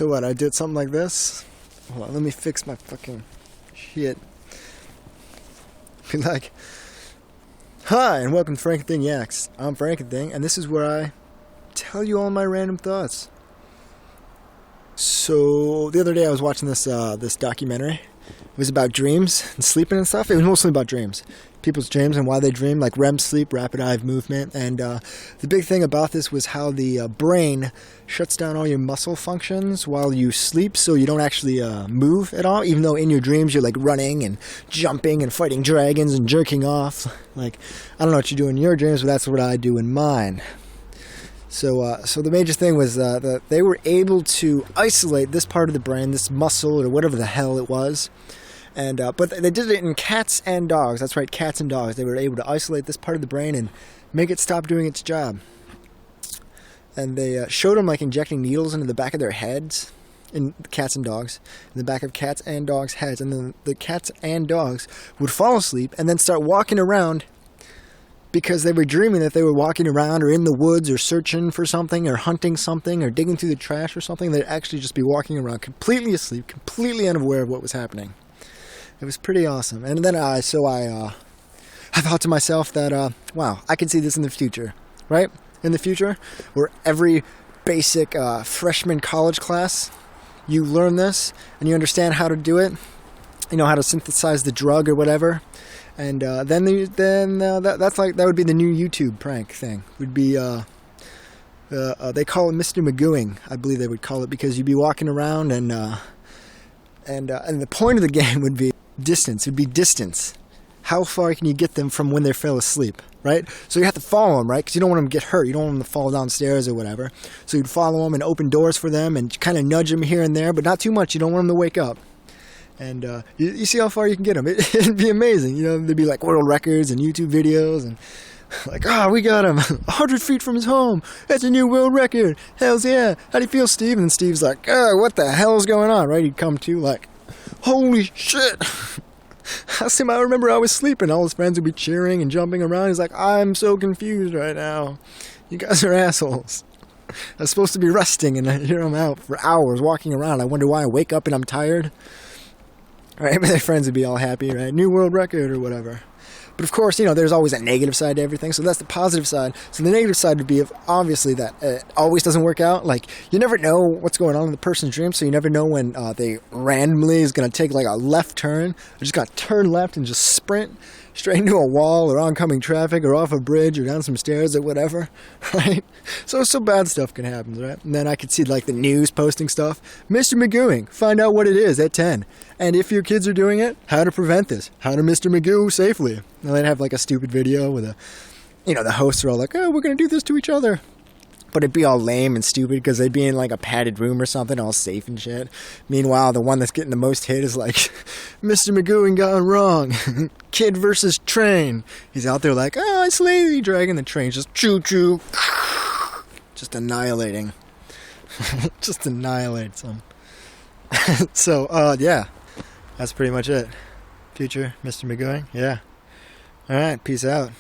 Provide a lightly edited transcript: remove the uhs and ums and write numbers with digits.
So what, I did something like this? Hold on, let me fix my fucking shit. Be like, hi, and welcome to Frankenthing Yaks. I'm Frankenthing, and this is where I tell you all my random thoughts. So, the other day I was watching this documentary. It was about dreams and sleeping and stuff. It was mostly about dreams. People's dreams and why they dream, like REM sleep, rapid eye movement. And the big thing about this was how the brain shuts down all your muscle functions while you sleep, so you don't actually move at all, even though in your dreams you're like running and jumping and fighting dragons and jerking off. Like, I don't know what you do in your dreams, but that's what I do in mine. So the major thing was that they were able to isolate this part of the brain, this muscle or whatever the hell it was, and but they did it in cats and dogs. That's right, cats and dogs. They were able to isolate this part of the brain and make it stop doing its job. And they showed them like injecting needles into the back of their heads, in cats and dogs, in the back of cats and dogs' heads, and then the cats and dogs would fall asleep and then start walking around. Because they were dreaming that they were walking around or in the woods or searching for something or hunting something or digging through the trash or something. They'd actually just be walking around completely asleep, completely unaware of what was happening. It was pretty awesome. And then I thought to myself that, wow, I can see this in the future, right? In the future, where every basic freshman college class, you learn this and you understand how to do it. You know, how to synthesize the drug or whatever. And that would be the new YouTube prank thing. Would be they call it Mr. Magooing, I believe they would call it, because you'd be walking around and the point of the game would be distance. It'd be distance. How far can you get them from when they fell asleep, right? So you have to follow them, right? Because you don't want them to get hurt. You don't want them to fall downstairs or whatever. So you'd follow them and open doors for them and kind of nudge them here and there, but not too much. You don't want them to wake up. And you see how far you can get them. It'd be amazing. You know, there'd be like world records and YouTube videos and like, we got him 100 feet from his home. That's a new world record. Hells yeah. How do you feel, Steve? And Steve's like, what the hell's going on, right? He'd come to like, holy shit. Ask him, I remember I was sleeping. All his friends would be cheering and jumping around. He's like, I'm so confused right now. You guys are assholes. I was supposed to be resting and here I'm out for hours walking around. I wonder why I wake up and I'm tired. Right, but their friends would be all happy, right? New world record or whatever. But of course, you know, there's always a negative side to everything. So that's the positive side. So the negative side would be obviously that it always doesn't work out. Like, you never know what's going on in the person's dream. So you never know when they randomly is going to take like a left turn. Or just got to turn left and just sprint straight into a wall or oncoming traffic or off a bridge or down some stairs or whatever, right? So bad stuff can happen, right? And then I could see like the news posting stuff. Mr. Magooing, find out what it is at 10. And if your kids are doing it, how to prevent this. How to Mr. Magoo safely. And they'd have like a stupid video with the hosts are all like, we're going to do this to each other. But it'd be all lame and stupid because they'd be in like a padded room or something, all safe and shit. Meanwhile, the one that's getting the most hit is like, Mr. Magooing gone wrong. Kid versus train. He's out there like, I slay dragging the train, just choo-choo. Just annihilating. Just annihilate some. So, yeah. That's pretty much it. Future Mr. Magooing, yeah. Alright, peace out.